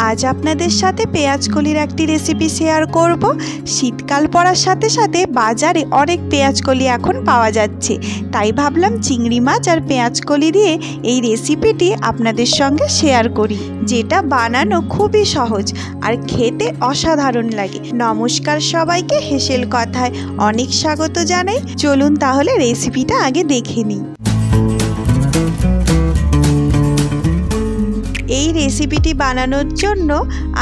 আজ আপনাদের সাথে পেঁয়াজ কলির একটি রেসিপি শেয়ার করব। শীতকাল পড়ার সাথে সাথে বাজারে অনেক পেঁয়াজ কলি এখন পাওয়া যাচ্ছে, তাই ভাবলাম চিংড়ি মাছ আর পেঁয়াজ কলি দিয়ে এই রেসিপিটি আপনাদের সঙ্গে শেয়ার করি, যেটা বানানো খুবই সহজ আর খেতে অসাধারণ লাগে। নমস্কার সবাইকে, হেসেল কথায় অনেক স্বাগত জানাই। চলুন তাহলে রেসিপিটা আগে দেখে নিই। এই রেসিপিটি বানানোর জন্য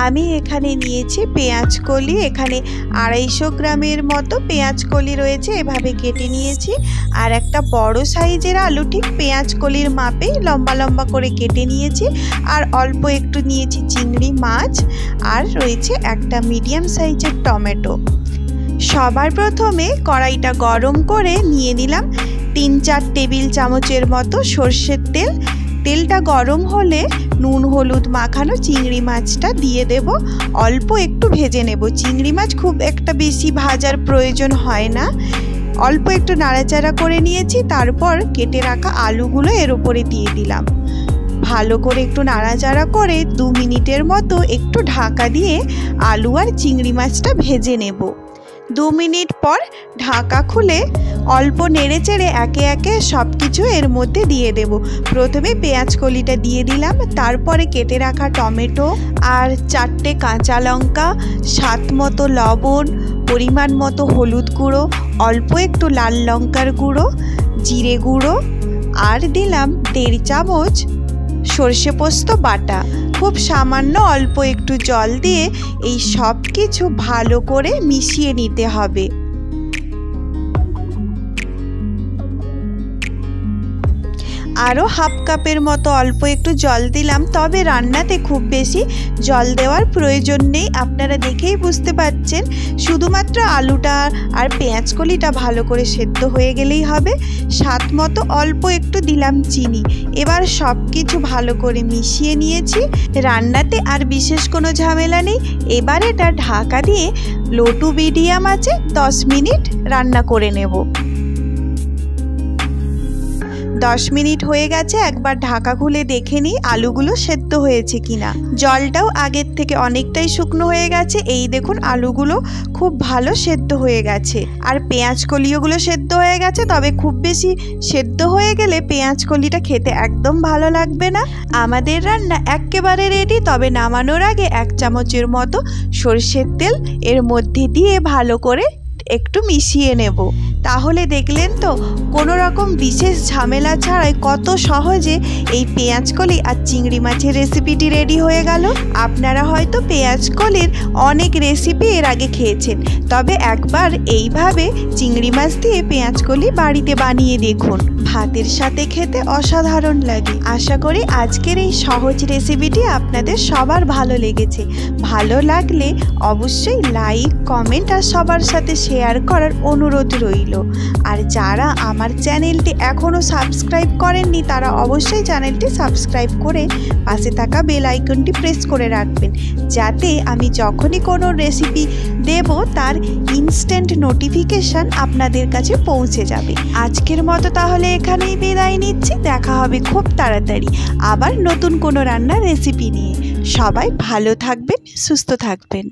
আমি এখানে নিয়েছি পেঁয়াজ কলি। এখানে 250 গ্রামের মতো পেঁয়াজ কলি রয়েছে, এভাবে কেটে নিয়েছি। আর একটা বড় সাইজের আলু ঠিক পেঁয়াজ কলির মাপেই লম্বা লম্বা করে কেটে নিয়েছি। আর অল্প একটু নিয়েছি চিংড়ি মাছ, আর রয়েছে একটা মিডিয়াম সাইজের টমেটো। সবার প্রথমে কড়াইটা গরম করে নিয়ে নিলাম 3-4 টেবিল চামচের মতো সর্ষের তেল। তেলটা গরম হলে নুন হলুদ মাখানো চিংড়ি মাছটা দিয়ে দেব। অল্প একটু ভেজে নেব। চিংড়ি মাছ খুব একটা বেশি ভাজার প্রয়োজন হয় না, অল্প একটু নাড়াচাড়া করে নিয়েছি। তারপর কেটে রাখা আলুগুলো এর উপরে দিয়ে দিলাম। ভালো করে একটু নাড়াচাড়া করে 2 মিনিটের মতো একটু ঢাকা দিয়ে আলু আর চিংড়ি মাছটা ভেজে নেব। 2 মিনিট পর ঢাকা খুলে অল্প নেড়ে চেড়ে একে একে সব কিছু এর মধ্যে দিয়ে দেব। প্রথমে পেঁয়াজ কলিটা দিয়ে দিলাম, তারপরে কেটে রাখা টমেটো আর 4টে কাঁচা লঙ্কা, স্বাদ মতো লবণ, পরিমাণ মতো হলুদ গুঁড়ো, অল্প একটু লাল লঙ্কার গুঁড়ো, জিরে গুঁড়ো, আর দিলাম 1.5 চামচ সর্ষে পোস্ত বাটা। খুব সামান্য অল্প একটু জল দিয়ে এই সব কিছু ভালো করে মিশিয়ে নিতে হবে। আরও হাফ কাপের মতো অল্প একটু জল দিলাম, তবে রান্নাতে খুব বেশি জল দেওয়ার প্রয়োজন নেই। আপনারা দেখেই বুঝতে পারছেন, শুধুমাত্র আলুটা আর পেঁয়াজ কলিটা ভালো করে সেদ্ধ হয়ে গেলেই হবে। স্বাদ মতো অল্প একটু দিলাম চিনি। এবার সব কিছু ভালো করে মিশিয়ে নিয়েছি। রান্নাতে আর বিশেষ কোনো ঝামেলা নেই। এবার এটা ঢাকা দিয়ে লো টু মিডিয়াম আঁচে 10 মিনিট রান্না করে নেব। 10 মিনিট হয়ে গেছে, একবার ঢাকা খুলে দেখে নিই আলুগুলো সেদ্ধ হয়েছে কিনা। জলটাও আগের থেকে অনেকটাই শুকনো হয়ে গেছে। এই দেখুন আলুগুলো খুব ভালো সেদ্ধ হয়ে গেছে, আর পেঁয়াজ কলিগুলো সেদ্ধ হয়ে গেছে। তবে খুব বেশি সেদ্ধ হয়ে গেলে পেঁয়াজ কলিটা খেতে একদম ভালো লাগবে না। আমাদের রান্না একেবারে রেডি। তবে নামানোর আগে 1 চামচের মতো সরষের তেল এর মধ্যে দিয়ে ভালো করে একটু মিশিয়ে নেব। তাহলে দেখলেন তো, কোনো রকম বিশেষ ঝামেলা ছাড়াই কত সহজে এই পেঁয়াজ কলি আর চিংড়ি মাছের রেসিপিটি রেডি হয়ে গেল। আপনারা হয়তো পেঁয়াজ কলির অনেক রেসিপি এর আগে খেয়েছেন, তবে একবার এইভাবে চিংড়ি মাছ দিয়ে পেঁয়াজ কলি বাড়িতে বানিয়ে দেখুন, ভাতের সাথে খেতে অসাধারণ লাগে। আশা করি আজকের এই সহজ রেসিপিটি আপনাদের সবার ভালো লেগেছে। ভালো লাগলে অবশ্যই লাইক, কমেন্ট আর সবার সাথে শেয়ার করার অনুরোধ রইল। আর যারা আমার চ্যানেলটি এখনও সাবস্ক্রাইব করেননি, তারা অবশ্যই চ্যানেলটি সাবস্ক্রাইব করে পাশে থাকা বেল আইকনটি প্রেস করে রাখবেন, যাতে আমি যখনই কোনো রেসিপি দেব তার ইনস্ট্যান্ট নোটিফিকেশান আপনাদের কাছে পৌঁছে যাবে। আজকের মতো তাহলে এখানেই বিদায় নিচ্ছি। দেখা হবে খুব তাড়াতাড়ি আবার নতুন কোনো রান্নার রেসিপি নিয়ে। সবাই ভালো থাকবেন, সুস্থ থাকবেন।